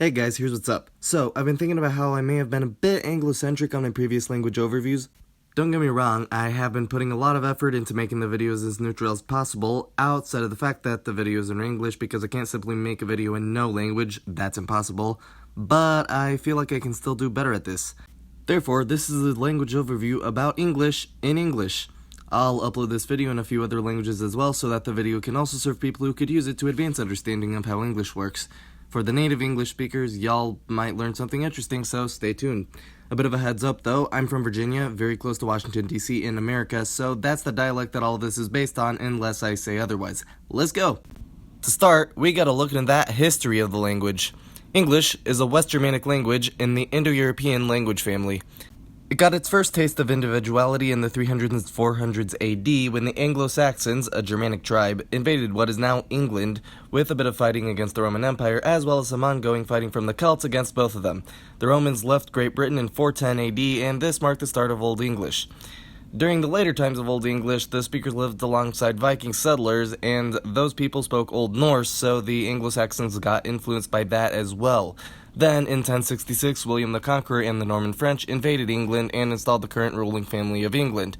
Hey guys, here's what's up. So, I've been thinking about how I may have been a bit Anglo-centric on my previous language overviews. Don't get me wrong, I have been putting a lot of effort into making the videos as neutral as possible, outside of the fact that the videos are in English because I can't simply make a video in no language, that's impossible, but I feel like I can still do better at this. Therefore, this is a language overview about English in English. I'll upload this video in a few other languages as well so that the video can also serve people who could use it to advance understanding of how English works. For the native English speakers, y'all might learn something interesting, so stay tuned. A bit of a heads up though, I'm from Virginia, very close to Washington DC in America, so that's the dialect that all of this is based on unless I say otherwise. Let's go! To start, we gotta look into that history of the language. English is a West Germanic language in the Indo-European language family. It got its first taste of individuality in the 300s and 400s AD when the Anglo-Saxons, a Germanic tribe, invaded what is now England, with a bit of fighting against the Roman Empire, as well as some ongoing fighting from the Celts against both of them. The Romans left Great Britain in 410 AD, and this marked the start of Old English. During the later times of Old English, the speakers lived alongside Viking settlers, and those people spoke Old Norse, so the Anglo-Saxons got influenced by that as well. Then, in 1066, William the Conqueror and the Norman French invaded England and installed the current ruling family of England.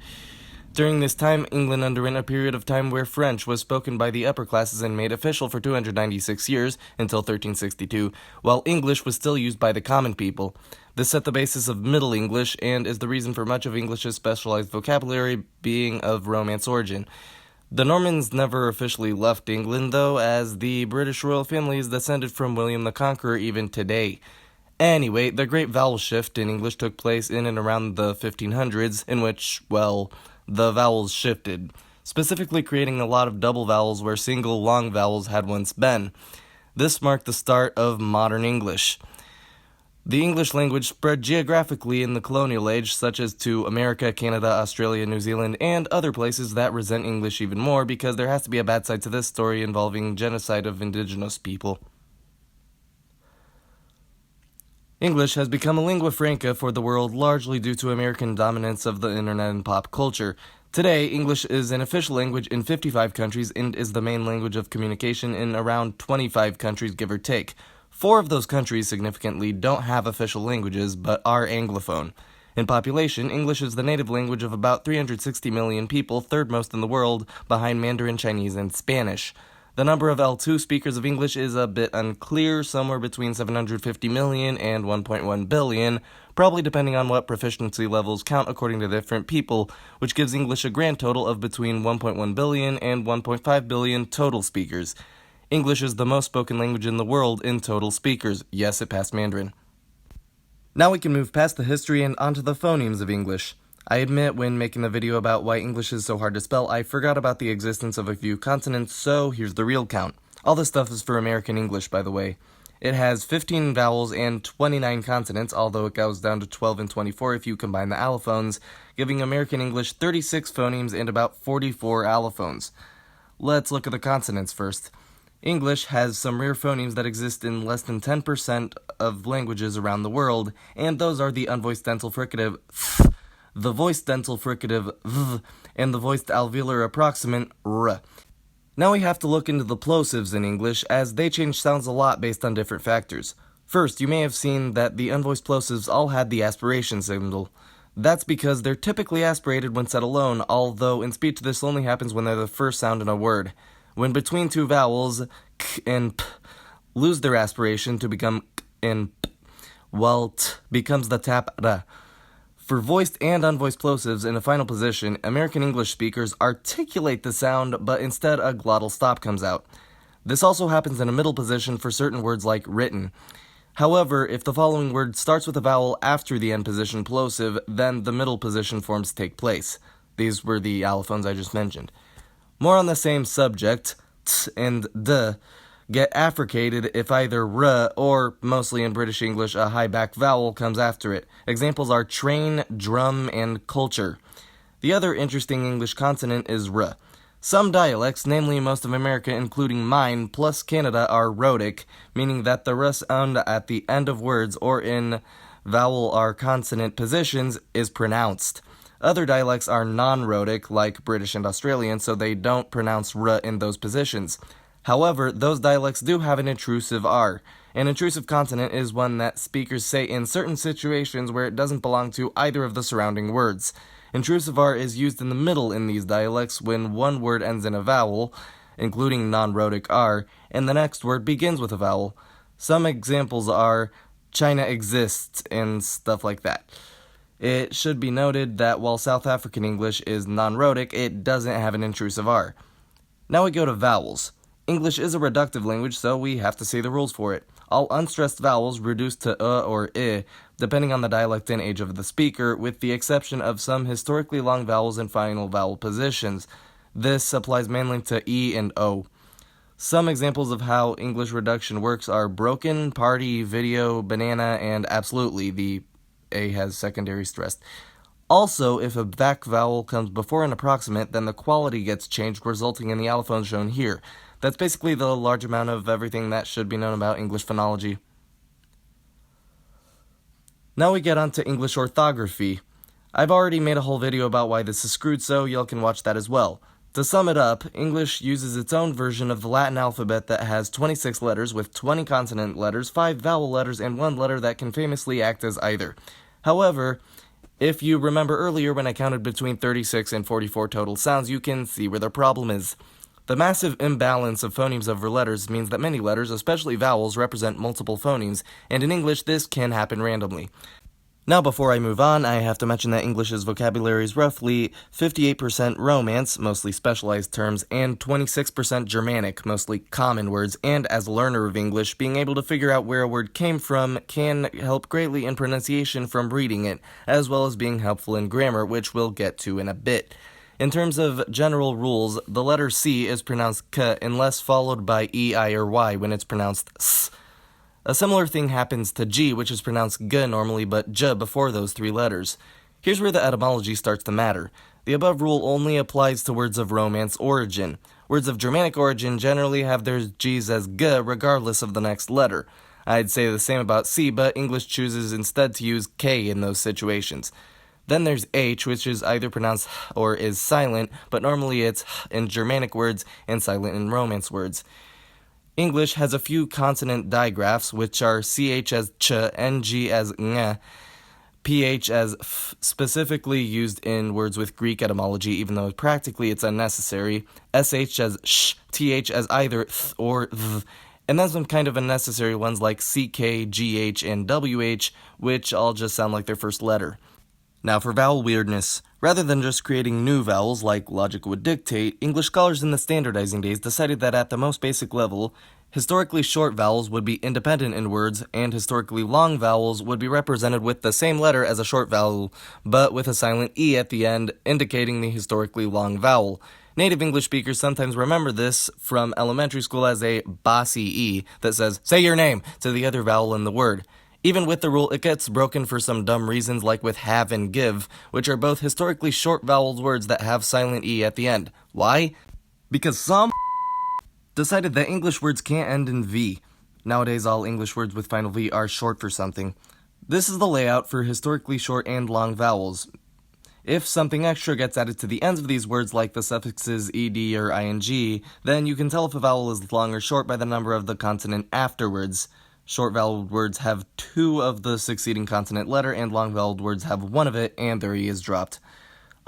During this time, England underwent a period of time where French was spoken by the upper classes and made official for 296 years, until 1362, while English was still used by the common people. This set the basis of Middle English, and is the reason for much of English's specialized vocabulary being of Romance origin. The Normans never officially left England, though, as the British royal family is descended from William the Conqueror even today. Anyway, the great vowel shift in English took place in and around the 1500s, in which, well, the vowels shifted, specifically creating a lot of double vowels where single long vowels had once been. This marked the start of modern English. The English language spread geographically in the colonial age, such as to America, Canada, Australia, New Zealand, and other places that resent English even more, because there has to be a bad side to this story involving genocide of indigenous people. English has become a lingua franca for the world largely due to American dominance of the internet and pop culture. Today, English is an official language in 55 countries and is the main language of communication in around 25 countries, give or take. 4 of those countries significantly don't have official languages, but are Anglophone. In population, English is the native language of about 360 million people, third most in the world, behind Mandarin, Chinese, and Spanish. The number of L2 speakers of English is a bit unclear, somewhere between 750 million and 1.1 billion, probably depending on what proficiency levels count according to different people, which gives English a grand total of between 1.1 billion and 1.5 billion total speakers. English is the most spoken language in the world in total speakers. Yes, it passed Mandarin. Now we can move past the history and onto the phonemes of English. I admit, when making the video about why English is so hard to spell, I forgot about the existence of a few consonants, so here's the real count. All this stuff is for American English, by the way. It has 15 vowels and 29 consonants, although it goes down to 12 and 24 if you combine the allophones, giving American English 36 phonemes and about 44 allophones. Let's look at the consonants first. English has some rare phonemes that exist in less than 10% of languages around the world, and those are the unvoiced dental fricative th, the voiced dental fricative v, and the voiced alveolar approximant r. Now we have to look into the plosives in English, as they change sounds a lot based on different factors. First, you may have seen that the unvoiced plosives all had the aspiration symbol. That's because they're typically aspirated when said alone, although in speech this only happens when they're the first sound in a word. When between two vowels, k and p, lose their aspiration to become k and p, while t becomes the tap r. For voiced and unvoiced plosives in a final position, American English speakers articulate the sound, but instead a glottal stop comes out. This also happens in a middle position for certain words like written. However, if the following word starts with a vowel after the end position plosive, then the middle position forms take place. These were the allophones I just mentioned. More on the same subject, t and d get affricated if either r or, mostly in British English, a high back vowel comes after it. Examples are train, drum, and culture. The other interesting English consonant is r. Some dialects, namely most of America including mine, plus Canada, are rhotic, meaning that the r sound at the end of words or in vowel or consonant positions is pronounced. Other dialects are non-rhotic, like British and Australian, so they don't pronounce r in those positions. However, those dialects do have an intrusive r. An intrusive consonant is one that speakers say in certain situations where it doesn't belong to either of the surrounding words. Intrusive R is used in the middle in these dialects when one word ends in a vowel, including non-rhotic R, and the next word begins with a vowel. Some examples are China exists and stuff like that. It should be noted that while South African English is non-rhotic, it doesn't have an intrusive R. Now we go to vowels. English is a reductive language, so we have to say the rules for it. All unstressed vowels reduce to or I, depending on the dialect and age of the speaker, with the exception of some historically long vowels and final vowel positions. This applies mainly to E and O. Some examples of how English reduction works are broken, party, video, banana, and absolutely. The A has secondary stressed. Also, if a back vowel comes before an approximate, then the quality gets changed, resulting in the allophone shown here. That's basically the large amount of everything that should be known about English phonology. Now we get on to English orthography. I've already made a whole video about why this is screwed, so y'all can watch that as well. To sum it up, English uses its own version of the Latin alphabet that has 26 letters with 20 consonant letters, 5 vowel letters, and 1 letter that can famously act as either. However, if you remember earlier when I counted between 36 and 44 total sounds, you can see where the problem is. The massive imbalance of phonemes over letters means that many letters, especially vowels, represent multiple phonemes, and in English this can happen randomly. Now before I move on, I have to mention that English's vocabulary is roughly 58% Romance, mostly specialized terms, and 26% Germanic, mostly common words, and as a learner of English, being able to figure out where a word came from can help greatly in pronunciation from reading it, as well as being helpful in grammar, which we'll get to in a bit. In terms of general rules, the letter C is pronounced K unless followed by E, I, or Y when it's pronounced S. A similar thing happens to G, which is pronounced G normally, but J before those 3 letters. Here's where the etymology starts to matter. The above rule only applies to words of Romance origin. Words of Germanic origin generally have their G's as G regardless of the next letter. I'd say the same about C, but English chooses instead to use K in those situations. Then there's H, which is either pronounced H or is silent, but normally it's H in Germanic words and silent in Romance words. English has a few consonant digraphs, which are CH as ch, NG as ng, PH as f, specifically used in words with Greek etymology, even though practically it's unnecessary, SH as sh, TH as either th or th, and then some kind of unnecessary ones like CK, GH, and WH, which all just sound like their first letter. Now for vowel weirdness. Rather than just creating new vowels like logic would dictate, English scholars in the standardizing days decided that at the most basic level, historically short vowels would be independent in words, and historically long vowels would be represented with the same letter as a short vowel, but with a silent E at the end, indicating the historically long vowel. Native English speakers sometimes remember this from elementary school as a bossy E that says, "Say your name," to the other vowel in the word. Even with the rule, it gets broken for some dumb reasons like with have and give, which are both historically short voweled words that have silent E at the end. Why? Because some decided that English words can't end in V. Nowadays, all English words with final V are short for something. This is the layout for historically short and long vowels. If something extra gets added to the ends of these words like the suffixes ed or ing, then you can tell if a vowel is long or short by the number of the consonant afterwards. Short voweled words have 2 of the succeeding consonant letter, and long voweled words have 1 of it, and their E is dropped.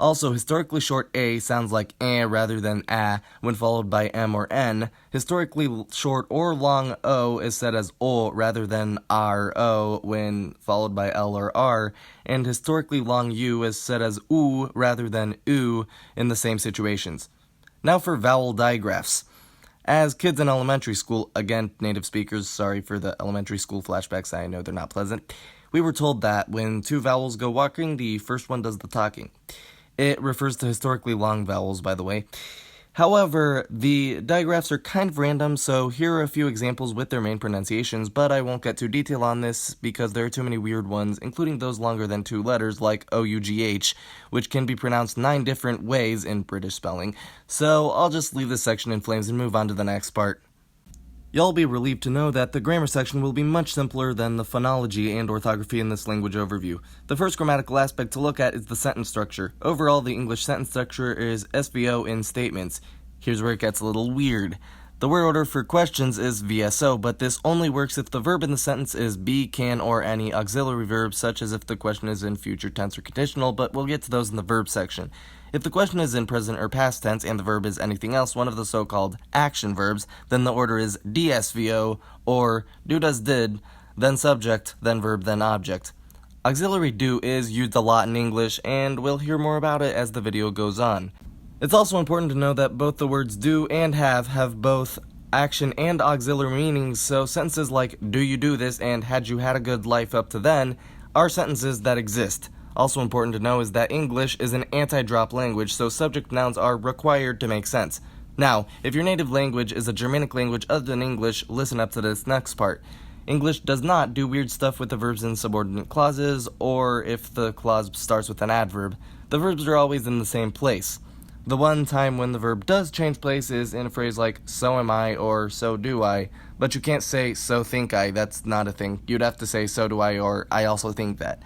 Also, historically short A sounds like eh rather than ah when followed by M or N. Historically short or long O is said as O rather than RO when followed by L or R, and historically long U is said as oo rather than oo in the same situations. Now for vowel digraphs. As kids in elementary school, again, native speakers, sorry for the elementary school flashbacks, I know they're not pleasant, we were told that when 2 vowels go walking, the first one does the talking. It refers to historically long vowels, by the way. However, the digraphs are kind of random, so here are a few examples with their main pronunciations, but I won't get too detailed on this because there are too many weird ones, including those longer than 2 letters like OUGH, which can be pronounced 9 different ways in British spelling, so I'll just leave this section in flames and move on to the next part. You'll be relieved to know that the grammar section will be much simpler than the phonology and orthography in this language overview. The first grammatical aspect to look at is the sentence structure. Overall, the English sentence structure is SVO in statements. Here's where it gets a little weird. The word order for questions is VSO, but this only works if the verb in the sentence is be, can, or any auxiliary verb, such as if the question is in future tense or conditional, but we'll get to those in the verb section. If the question is in present or past tense and the verb is anything else, one of the so-called action verbs, then the order is DSVO, or do, does, did, then subject, then verb, then object. Auxiliary do is used a lot in English, and we'll hear more about it as the video goes on. It's also important to know that both the words do and have both action and auxiliary meanings, so sentences like do you do this and had you had a good life up to then are sentences that exist. Also important to know is that English is an anti-drop language, so subject nouns are required to make sense. Now, if your native language is a Germanic language other than English, listen up to this next part. English does not do weird stuff with the verbs in subordinate clauses, or if the clause starts with an adverb. The verbs are always in the same place. The one time when the verb does change place is in a phrase like, so am I, or so do I, but you can't say, so think I. That's not a thing. You'd have to say, so do I, or I also think that.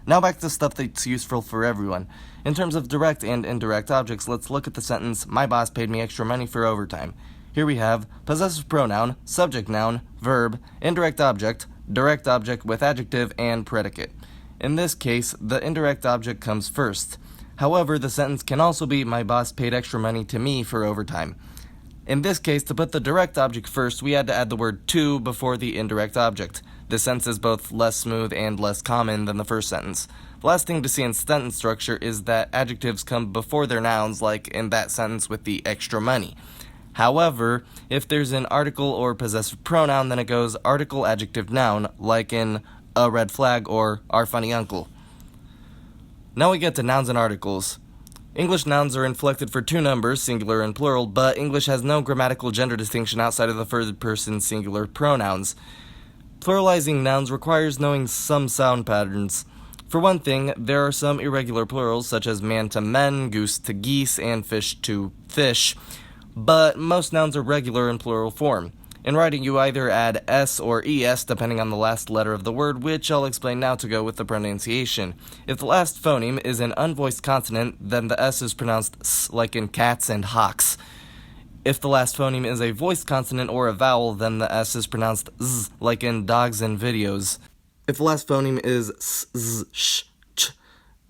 Now back to stuff that's useful for everyone. In terms of direct and indirect objects, let's look at the sentence, my boss paid me extra money for overtime. Here we have possessive pronoun, subject noun, verb, indirect object, direct object with adjective, and predicate. In this case, the indirect object comes first. However, the sentence can also be, my boss paid extra money to me for overtime. In this case, to put the direct object first, we had to add the word to before the indirect object. This sentence is both less smooth and less common than the first sentence. The last thing to see in sentence structure is that adjectives come before their nouns, like in that sentence with the extra money. However, if there's an article or possessive pronoun, then it goes article, adjective, noun, like in a red flag or our funny uncle. Now we get to nouns and articles. English nouns are inflected for two numbers, singular and plural, but English has no grammatical gender distinction outside of the third person singular pronouns. Pluralizing nouns requires knowing some sound patterns. For one thing, there are some irregular plurals, such as man to men, goose to geese, and fish to fish, but most nouns are regular in plural form. In writing, you either add s or es depending on the last letter of the word, which I'll explain now to go with the pronunciation. If the last phoneme is an unvoiced consonant, then the s is pronounced s, like in cats and hawks. If the last phoneme is a voiced consonant or a vowel, then the s is pronounced z, like in dogs and videos. If the last phoneme is s, z, sh, ch,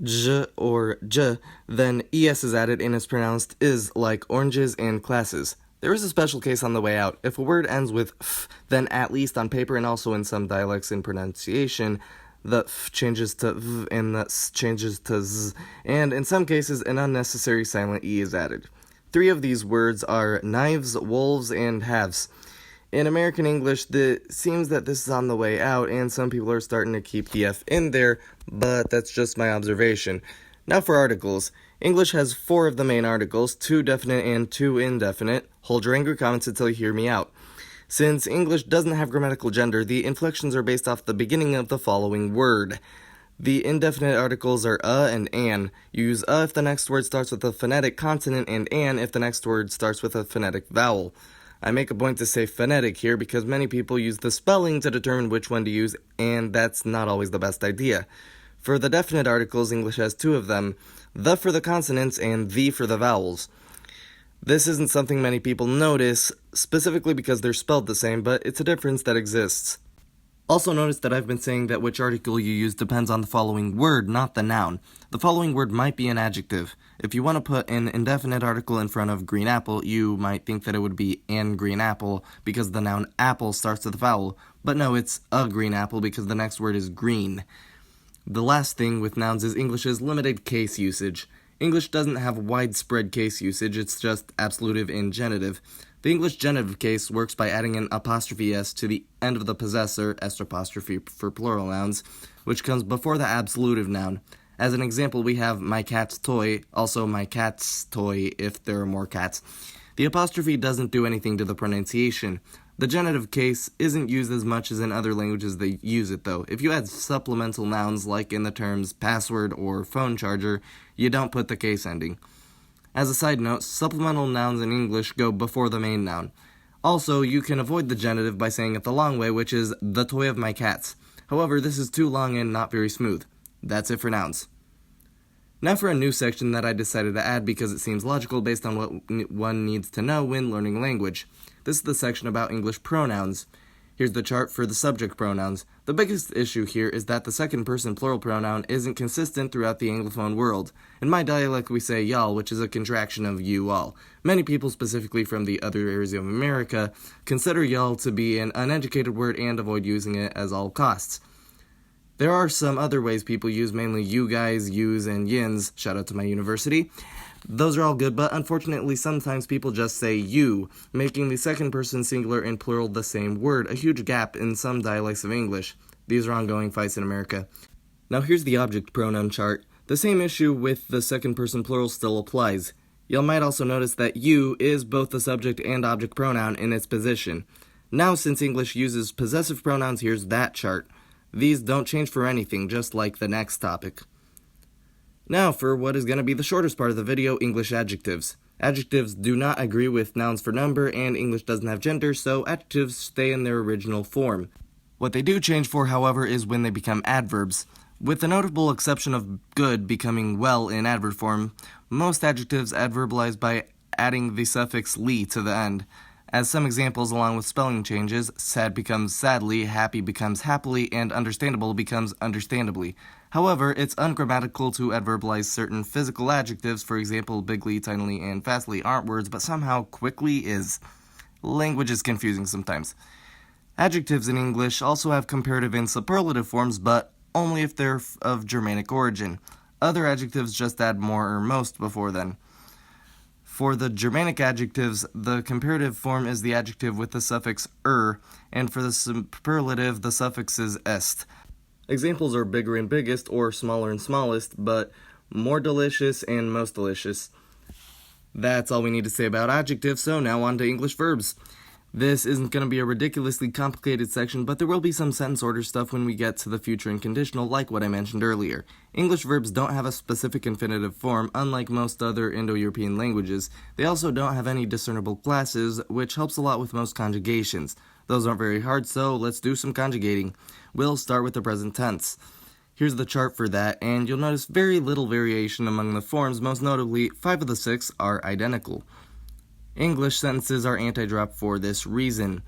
j, or j, then es is added and is pronounced is, like oranges and classes. There is a special case on the way out. If a word ends with f, then at least on paper and also in some dialects in pronunciation, the f changes to v and the s changes to z, and in some cases an unnecessary silent e is added. 3 of these words are knives, wolves, and halves. In American English, it seems that this is on the way out, and some people are starting to keep the f in there, but that's just my observation. Now for articles. English has 4 of the main articles, 2 definite and 2 indefinite. Hold your angry comments until you hear me out. Since English doesn't have grammatical gender, the inflections are based off the beginning of the following word. The indefinite articles are and an. You use if the next word starts with a phonetic consonant and an if the next word starts with a phonetic vowel. I make a point to say phonetic here because many people use the spelling to determine which one to use, and that's not always the best idea. For the definite articles, English has 2 of them, the for the consonants and the for the vowels. This isn't something many people notice, specifically because they're spelled the same, but it's a difference that exists. Also notice that I've been saying that which article you use depends on the following word, not the noun. The following word might be an adjective. If you want to put an indefinite article in front of green apple, you might think that it would be an green apple because the noun apple starts with a vowel, but no, it's a green apple because the next word is green. The last thing with nouns is English's limited case usage. English doesn't have widespread case usage, it's just absolutive and genitive. The English genitive case works by adding an apostrophe s to the end of the possessor, s apostrophe for plural nouns, which comes before the absolutive noun. As an example, we have my cat's toy, also my cat's toy if there are more cats. The apostrophe doesn't do anything to the pronunciation. The genitive case isn't used as much as in other languages they use it, though. If you add supplemental nouns like in the terms password or phone charger, you don't put the case ending. As a side note, supplemental nouns in English go before the main noun. Also, you can avoid the genitive by saying it the long way, which is the toy of my cats. However, this is too long and not very smooth. That's it for nouns. Now for a new section that I decided to add because it seems logical based on what one needs to know when learning language. This is the section about English pronouns. Here's the chart for the subject pronouns. The biggest issue here is that the second person plural pronoun isn't consistent throughout the Anglophone world. In my dialect we say y'all, which is a contraction of you all. Many people, specifically from the other areas of America, consider y'all to be an uneducated word and avoid using it at all costs. There are some other ways people use, mainly you guys, yous, and yins. Shout out to my university. Those are all good, but unfortunately sometimes people just say you, making the second person singular and plural the same word, a huge gap in some dialects of English. These are ongoing fights in America. Now here's the object pronoun chart. The same issue with the second person plural still applies. You might also notice that you is both the subject and object pronoun in its position. Now since English uses possessive pronouns, here's that chart. These don't change for anything, just like the next topic. Now for what is going to be the shortest part of the video, English adjectives. Adjectives do not agree with nouns for number, and English doesn't have gender, so adjectives stay in their original form. What they do change for, however, is when they become adverbs. With the notable exception of good becoming well in adverb form, most adjectives adverbilize by adding the suffix "ly" to the end. As some examples, along with spelling changes, sad becomes sadly, happy becomes happily, and understandable becomes understandably. However, it's ungrammatical to adverbilize certain physical adjectives. For example, bigly, tinily, and fastly aren't words, but somehow quickly is. Language is confusing sometimes. Adjectives in English also have comparative and superlative forms, but only if they're of Germanic origin. Other adjectives just add more or most before then. For the Germanic adjectives, the comparative form is the adjective with the suffix and for the superlative, the suffix is est. Examples are bigger and biggest, or smaller and smallest, but more delicious and most delicious. That's all we need to say about adjectives, so now on to English verbs. This isn't going to be a ridiculously complicated section, but there will be some sentence order stuff when we get to the future and conditional, like what I mentioned earlier. English verbs don't have a specific infinitive form, unlike most other Indo-European languages. They also don't have any discernible classes, which helps a lot with most conjugations. Those aren't very hard, so let's do some conjugating. We'll start with the present tense. Here's the chart for that, and you'll notice very little variation among the forms. Most notably, 5 of the 6 are identical. English sentences are anti-drop for this reason.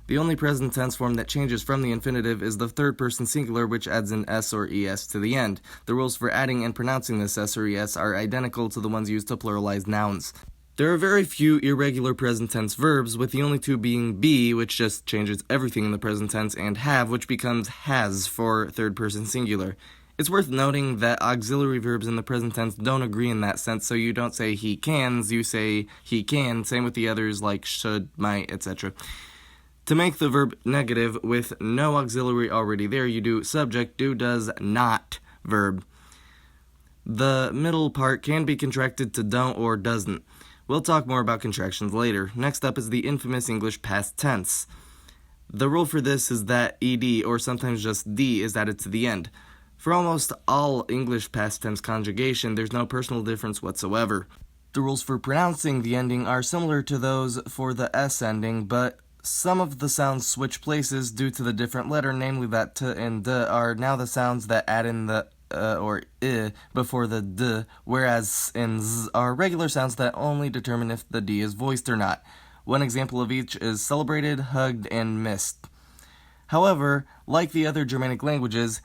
The only present tense form that changes from the infinitive is the third person singular, which adds an s or es to the end. The rules for adding and pronouncing this s or es are identical to the ones used to pluralize nouns. There are very few irregular present tense verbs, with the only two being be, which just changes everything in the present tense, and have, which becomes has for third person singular. It's worth noting that auxiliary verbs in the present tense don't agree in that sense, so you don't say he cans, you say he can, same with the others like should, might, etc. To make the verb negative with no auxiliary already there, you do subject, do, does, not, verb. The middle part can be contracted to don't or doesn't. We'll talk more about contractions later. Next up is the infamous English past tense. The rule for this is that ed, or sometimes just d, is added to the end. For almost all English past tense conjugation, there's no personal difference whatsoever. The rules for pronouncing the ending are similar to those for the s ending, but some of the sounds switch places due to the different letter, namely that t and d are now the sounds that add in the or I before the d, whereas s and z are regular sounds that only determine if the d is voiced or not. One example of each is celebrated, hugged, and missed. However, like the other Germanic languages,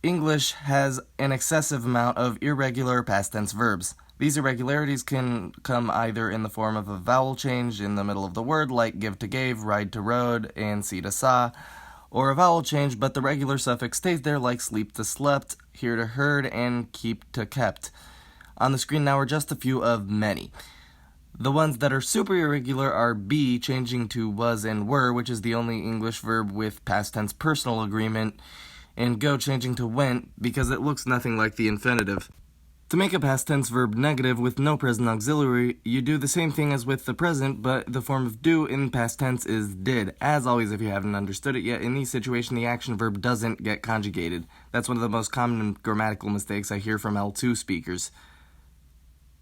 English has an excessive amount of irregular past tense verbs. These irregularities can come either in the form of a vowel change in the middle of the word, like give to gave, ride to rode, and see to saw, or a vowel change but the regular suffix stays there, like sleep to slept, hear to heard, and keep to kept. On the screen now are just a few of many. The ones that are super irregular are be changing to was and were, which is the only English verb with past tense personal agreement, and go changing to went because it looks nothing like the infinitive. To make a past tense verb negative with no present auxiliary, you do the same thing as with the present, but the form of do in past tense is did. As always, if you haven't understood it yet, in these situations the action verb doesn't get conjugated. That's one of the most common grammatical mistakes I hear from L2 speakers.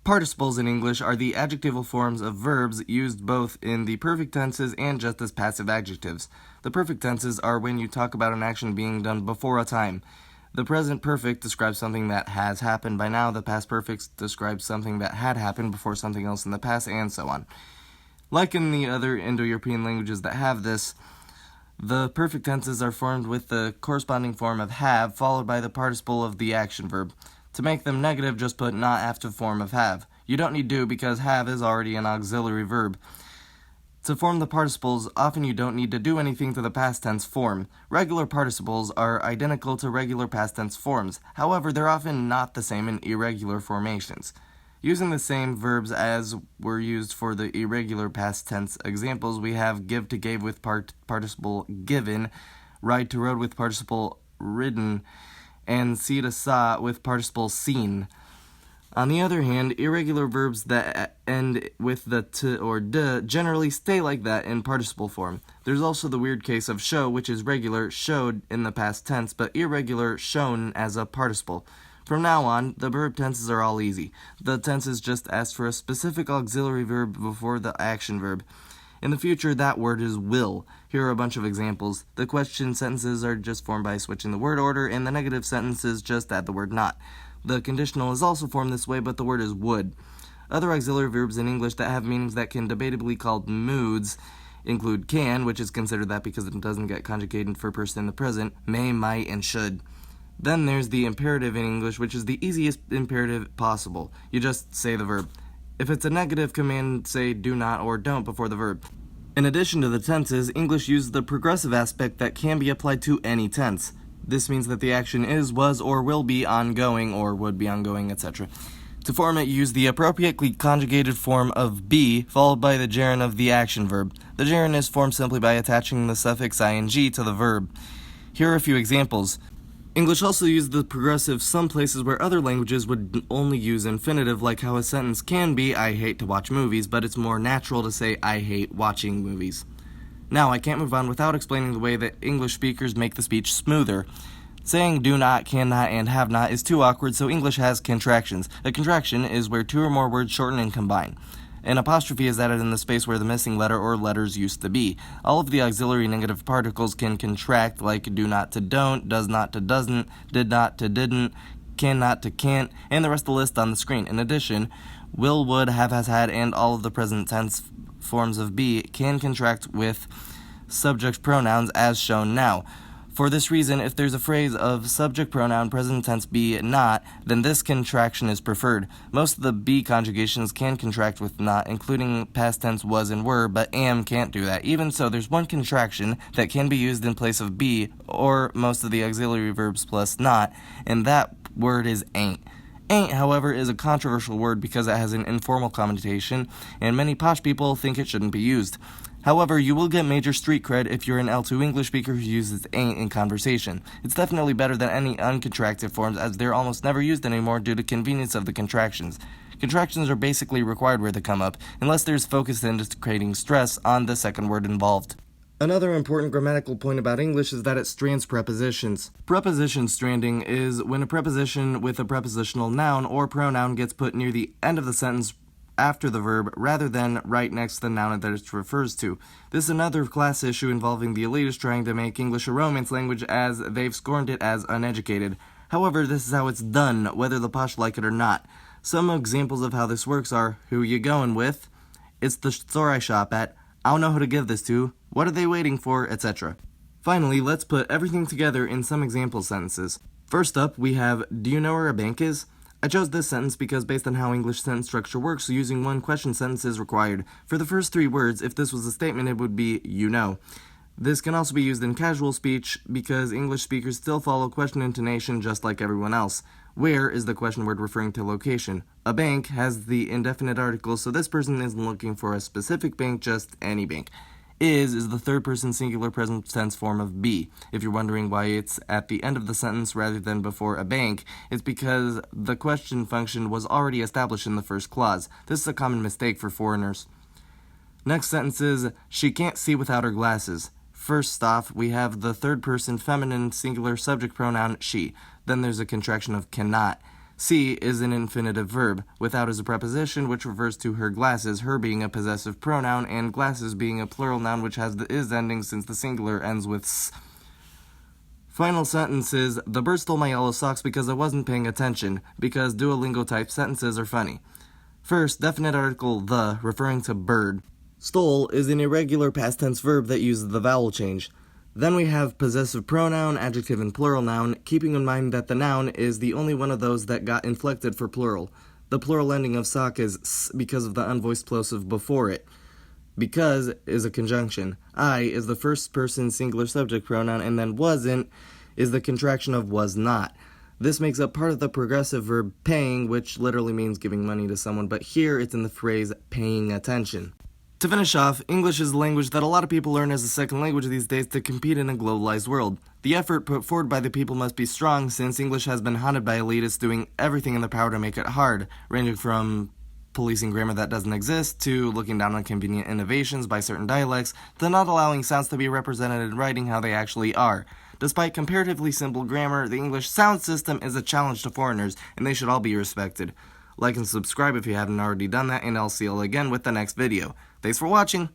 Participles in English are the adjectival forms of verbs used both in the perfect tenses and just as passive adjectives. The perfect tenses are when you talk about an action being done before a time. The present perfect describes something that has happened by now. The past perfect describes something that had happened before something else in the past, and so on. Like in the other Indo-European languages that have this, the perfect tenses are formed with the corresponding form of have followed by the participle of the action verb. To make them negative, just put not after form of have. You don't need do because have is already an auxiliary verb. To form the participles, often you don't need to do anything to the past tense form. Regular participles are identical to regular past tense forms. However, they're often not the same in irregular formations. Using the same verbs as were used for the irregular past tense examples, we have give to gave with participle given, ride to rode with participle ridden, and see to saw with participle seen. On the other hand, irregular verbs that end with the t or d generally stay like that in participle form. There's also the weird case of show, which is regular, showed in the past tense, but irregular, shown as a participle. From now on, the verb tenses are all easy. The tenses just ask for a specific auxiliary verb before the action verb. In the future, that word is will. Here are a bunch of examples. The question sentences are just formed by switching the word order, and the negative sentences just add the word not. The conditional is also formed this way, but the word is would. Other auxiliary verbs in English that have meanings that can debatably be called moods include can, which is considered that because it doesn't get conjugated for person in the present, may, might, and should. Then there's the imperative in English, which is the easiest imperative possible. You just say the verb. If it's a negative command, say do not or don't before the verb. In addition to the tenses, English uses the progressive aspect that can be applied to any tense. This means that the action is, was, or will be ongoing, or would be ongoing, etc. To form it, use the appropriately conjugated form of be, followed by the gerund of the action verb. The gerund is formed simply by attaching the suffix ing to the verb. Here are a few examples. English also uses the progressive some places where other languages would only use infinitive, like how a sentence can be, I hate to watch movies, but it's more natural to say, I hate watching movies. Now, I can't move on without explaining the way that English speakers make the speech smoother. Saying do not, cannot, and have not is too awkward, so English has contractions. A contraction is where two or more words shorten and combine. An apostrophe is added in the space where the missing letter or letters used to be. All of the auxiliary negative particles can contract, like do not to don't, does not to doesn't, did not to didn't, cannot to can't, and the rest of the list on the screen. In addition, will, would, have, has, had, and all of the present tense forms of be can contract with subject pronouns as shown now. For this reason, if there's a phrase of subject pronoun present tense be not, then this contraction is preferred. Most of the be conjugations can contract with not, including past tense was and were, but am can't do that. Even so, there's one contraction that can be used in place of be, or most of the auxiliary verbs plus not, and that word is ain't. Ain't, however, is a controversial word because it has an informal connotation, and many posh people think it shouldn't be used. However, you will get major street cred if you're an L2 English speaker who uses ain't in conversation. It's definitely better than any uncontracted forms, as they're almost never used anymore due to convenience of the contractions. Contractions are basically required where they come up, unless there's focus into creating stress on the second word involved. Another important grammatical point about English is that it strands prepositions. Preposition stranding is when a preposition with a prepositional noun or pronoun gets put near the end of the sentence after the verb rather than right next to the noun that it refers to. This is another class issue involving the elitists trying to make English a Romance language as they've scorned it as uneducated. However, this is how it's done, whether the posh like it or not. Some examples of how this works are, who you going with? It's the store I shop at. I don't know who to give this to. What are they waiting for? Etc. Finally, let's put everything together in some example sentences. First up, we have, do you know where a bank is? I chose this sentence because based on how English sentence structure works, using one question sentence is required. For the first three words, if this was a statement, it would be, you know. This can also be used in casual speech because English speakers still follow question intonation just like everyone else. Where is the question word referring to location? A bank has the indefinite article, so this person isn't looking for a specific bank, just any bank. Is the third person singular present tense form of be. If you're wondering why it's at the end of the sentence rather than before a bank, it's because the question function was already established in the first clause. This is a common mistake for foreigners. Next sentence is, she can't see without her glasses. First off, we have the third person feminine singular subject pronoun she. Then there's a contraction of cannot. See is an infinitive verb. Without is a preposition which refers to her glasses, her being a possessive pronoun, and glasses being a plural noun which has the is ending since the singular ends with s. Final sentence is, the bird stole my yellow socks because I wasn't paying attention, because Duolingo type sentences are funny. First, definite article the, referring to bird. Stole is an irregular past tense verb that uses the vowel change. Then we have possessive pronoun, adjective, and plural noun, keeping in mind that the noun is the only one of those that got inflected for plural. The plural ending of sock is s because of the unvoiced plosive before it. Because is a conjunction. I is the first person singular subject pronoun, and then wasn't is the contraction of was not. This makes up part of the progressive verb paying, which literally means giving money to someone, but here it's in the phrase paying attention. To finish off, English is a language that a lot of people learn as a second language these days to compete in a globalized world. The effort put forward by the people must be strong, since English has been haunted by elitists doing everything in their power to make it hard, ranging from policing grammar that doesn't exist, to looking down on convenient innovations by certain dialects, to not allowing sounds to be represented in writing how they actually are. Despite comparatively simple grammar, the English sound system is a challenge to foreigners, and they should all be respected. Like and subscribe if you haven't already done that, and I'll see you all again with the next video. Thanks for watching!